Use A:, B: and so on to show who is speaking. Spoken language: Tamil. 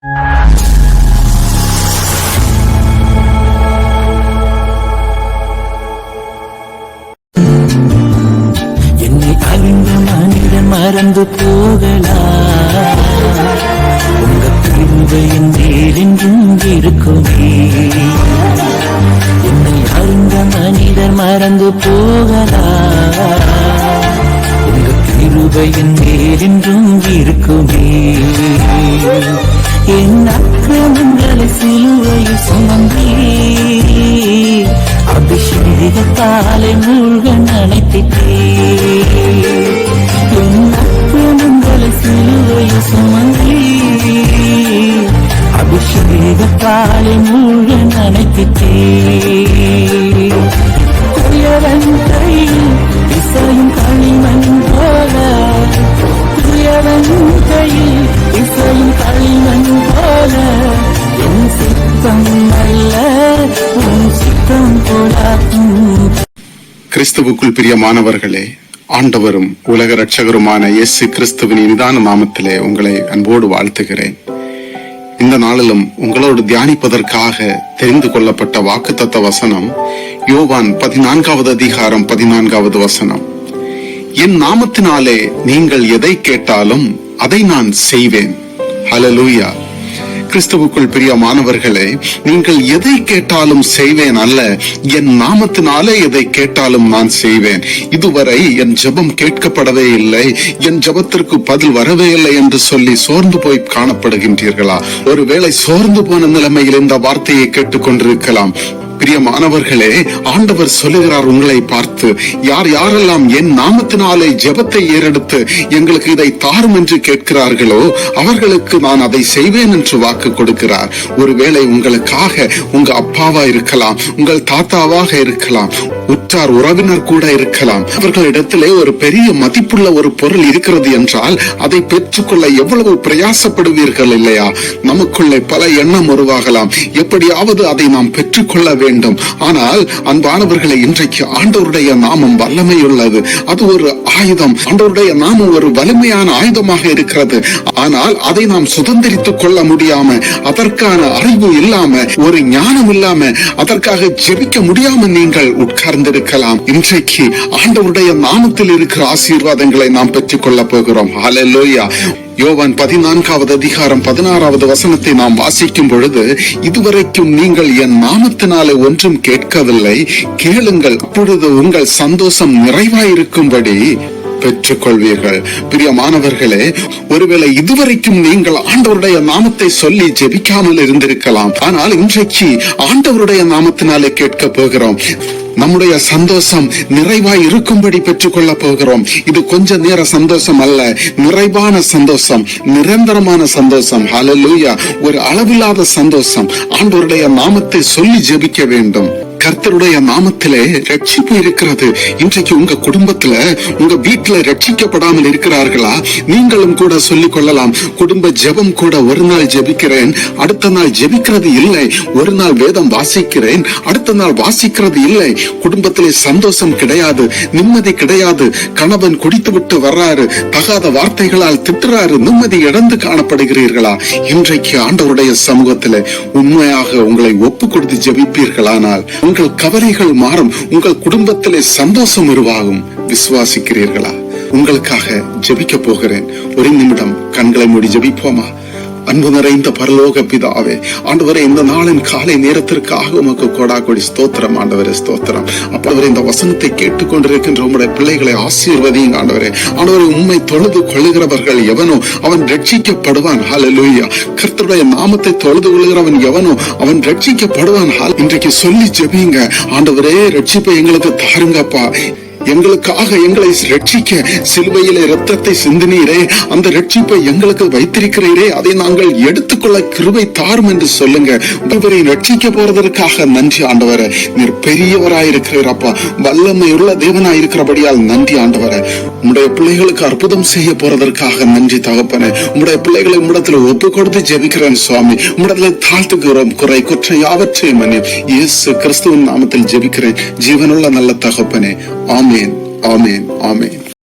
A: என்னை அறிந்த மனிதன் மறந்து போகலாம், உங்க கிருபையின் மேலென்றும் இருக்குமே. என்னை அறிந்த மனிதர் மறந்து போகலாம், உங்க கிருபையின் மேலென்றும் இருக்குமே. என் அக்கிரமங்களை சிலுவையில் சுமந்தே, அபிஷேகத்தாலே மூழ்க நினைத்திட்டே. என் அக்கிரமங்களை சிலுவையில் சுமந்தே, அபிஷேகத்தாலே மூழ்க நினைத்திட்டே. துயரன் கையில் இசையும் களிமண் போல, துயரன் கையில் இசையும் களிமண் போல, என் சித்தம் அல்ல உன் சித்தம் போலாகும்.
B: கிறிஸ்துவுக்குள் பிரியமானவர்களே, ஆண்டவரும் உலக ரட்சகருமான இயேசு கிறிஸ்துவின் இனிதான நாமத்திலே உங்களை அன்போடு வாழ்த்துகிறேன். இந்த நாளிலும் உங்களோடு தியானிப்பதற்காக தெரிந்து கொள்ளப்பட்ட வாக்குத்தத்த வசனம் யோவான் 14வது அதிகாரம் 14வது வசனம். என் நாமத்தினாலே நீங்கள் எதை கேட்டாலும் அதை நான் செய்வேன். ஹல்லேலூயா. கிறிஸ்துவுக்குள் பிரியமானவர்களே, நீங்கள் எதை கேட்டாலும் செய்வேன் அல்ல, என் நாமத்தினாலே எதை கேட்டாலும் நான் செய்வேன். இதுவரை என் ஜெபம் கேட்கப்படவே இல்லை, என் ஜெபத்திற்கு பதில் வரவே இல்லை என்று சொல்லி சோர்ந்து போய் காணப்படுகின்றீர்களா? ஒருவேளை சோர்ந்து போன நிலைமையில் இந்த வார்த்தையை கேட்டுக்கொண்டிருக்கலாம். பிரியமானவர்களே, ஆண்டவர் சொல்லுகிறார் உங்களை பார்த்து, யார் யாரெல்லாம் என் நாமத்தினாலே ஜெபத்தை ஏறெடுத்து எங்களுக்கு இதை தாரும் என்று கேட்கிறார்களோ அவர்களுக்கு நான் அதை செய்வேன் என்று வாக்கு கொடுக்கிறார். ஒருவேளை உங்களுக்காக உங்க அப்பாவா இருக்கலாம், உங்கள் தாத்தாவாக இருக்கலாம், உற்றார் உறவினர் கூட இருக்கலாம். அவர்களிடத்திலே ஒரு பெரிய மதிப்புள்ள ஒரு பொருள் இருக்கிறது என்றால் அதை பெற்றுக்கொள்ள எவ்வளவு பிரயாசப்படுவீர்கள் இல்லையா? நமக்குள்ளே பல எண்ணம் உருவாகலாம், எப்படியாவது அதை நாம் பெற்றுக்கொள்ள வேண்டும். ஆனால் அன்பானவர்களை, இன்றைக்கு ஆண்டவருடைய நாமம் வல்லமை உள்ளது. அது ஒரு ஆயுதம். ஆண்டவருடைய நாமம் ஒரு வலிமையான ஆயுதமாக இருக்கிறது. ஆனால் அதை நாம் சுதந்திரித்துக் கொள்ள முடியாம, அதற்கான அறிவு இல்லாம, ஒரு ஞானம் இல்லாம, அதற்காக ஜெபிக்க முடியாம நீங்கள் உட்கார்ந்திருக்கலாம். இன்றைக்கு ஆண்டவருடைய நாமத்தில் இருக்கிற ஆசீர்வாதங்களை நாம் பெற்றுக் கொள்ள போகிறோம். ஹல்லேலூயா. யோவான் 14வது அதிகாரம் 16வது வசனத்தை நாம் வாசிக்கும் பொழுது, இதுவரைக்கும் நீங்கள் என் நாமத்தினாலே ஒன்றும் கேட்கவில்லை, கேளுங்கள், அப்பொழுது உங்கள் சந்தோஷம் நிறைவாயிருக்கும்படி பெற்றுக்கொள்வீர்கள். பிரியமானவர்களே, ஒருவேளை இதுவரைக்கும் நீங்கள் ஆண்டவருடைய நாமத்தை சொல்லி ஜெபிக்காமல் இருந்திருக்கலாம். ஆனால் இன்றைக்கு ஆண்டவருடைய நாமத்தினாலே கேட்க போகிறோம். நம்முடைய சந்தோஷம் நிறைவாய் இருக்கும்படி பெற்றுக் கொள்ள போகிறோம். இது கொஞ்ச நேர சந்தோஷம் அல்ல, நிறைவான சந்தோஷம், நிரந்தரமான சந்தோஷம். ஹல்லேலூயா. ஒரு அளவில்லாத சந்தோஷம். ஆண்டவருடைய நாமத்தை சொல்லி ஜெபிக்க வேண்டும். கர்த்தருடைய நாமத்திலே ரட்சிப்பு இருக்கிறது. இன்றைக்கு உங்க குடும்பத்துல, உங்க வீட்டுல ரட்சிக்கப்படாமல் இருக்கிறார்களா? நீங்களும் கூட சொல்லிக் கொள்ளலாம். குடும்ப ஜெபம் கூட ஒரு நாள் ஜெபிக்கிறேன், அடுத்த நாள் ஜெபிக்கிறது இல்லை. ஒரு நாள் வேதம் வாசிக்கிறேன், அடுத்த நாள் வாசிக்கிறது இல்லை. குடும்பத்திலே சந்தோஷம் கிடையாது, நிம்மதி கிடையாது. கணவன் குடித்து விட்டு வர்றாரு, தகாத வார்த்தைகளால் திட்டுறாரு, நிம்மதி இழந்து காணப்படுகிறீர்களா? இன்றைக்கு ஆண்டவருடைய சமூகத்திலே உண்மையாக உங்களை ஒப்பு கொடுத்து ஜெபிப்பீர்களானால் உங்கள் கவலைகள் மாறும், உங்கள் குடும்பத்திலே சந்தோஷம் உருவாகும். விசுவாசிக்கிறீர்களா? உங்களுக்காக ஜெபிக்க போகிறேன். ஒரு நிமிடம் கண்களை மூடி ஜெபிப்போமா? அன்பு நிறைந்த பரலோக பிதாவே, ஆண்டவரே, இந்த நாளின் காலை நேரத்திற்காக உமக்கு கோடா கோடி ஸ்தோத்திரம். ஆண்டவரே ஸ்தோத்திரம். அப்பவரே, இந்த வசனத்தை கேட்டுக்கொண்டிருக்கின்ற உம்முடைய பிள்ளைகளை ஆசீர்வதிங்க ஆண்டவரே. ஆண்டவரே, உம்மை தொழுது கொள்ளுகிறவர்கள் எவனோ அவன் ரட்சிக்கப்படுவான். ஹல்லேலூயா. கர்த்தருடைய நாமத்தை தொழுது கொள்ளுகிறவன் எவனோ அவன் ரட்சிக்கப்படுவான். இன்றைக்கு சொல்லி ஜெபிங்க. ஆண்டவரே, ரட்சிப்பை எங்களுக்கு தாருங்கப்பா. எங்களுக்காக எங்களை ரட்சிக்க சிலுவையிலே இரத்தத்தை சிந்தினீரே, அந்த ரட்சிப்பை எங்களுக்கு வைத்திருக்கிறீரே, அதை நாங்கள் எடுத்துக்கொள்ள கிருபை தாரும் என்று சொல்லுங்க. ஒருவரை ரட்சிக்க போறதற்காக நன்றி ஆண்டவரே. நீர் பெரியவராயிருக்கிறீரப்பா, வல்லமையுள்ள தேவனாயிருக்கிறபடியால் நன்றி ஆண்டவரே. உம்முடைய பிள்ளைகளுக்கு அற்புதம் செய்ய போறதற்காக நன்றி தகப்பனே. உம்முடைய பிள்ளைகளை உம்மிடத்துல ஒப்பு கொடுத்து ஜெபிக்கிறேன் சுவாமி. உம்மிடத்துல தாழ்த்துகிறோம், குறை குற்ற யாவற்றையும் மன்னியும். இயேசு கிறிஸ்துவின் நாமத்தில் ஜெபிக்கிறேன் ஜீவனுள்ள நல்ல தகப்பனே. ஆமென், ஆமென், ஆமென்.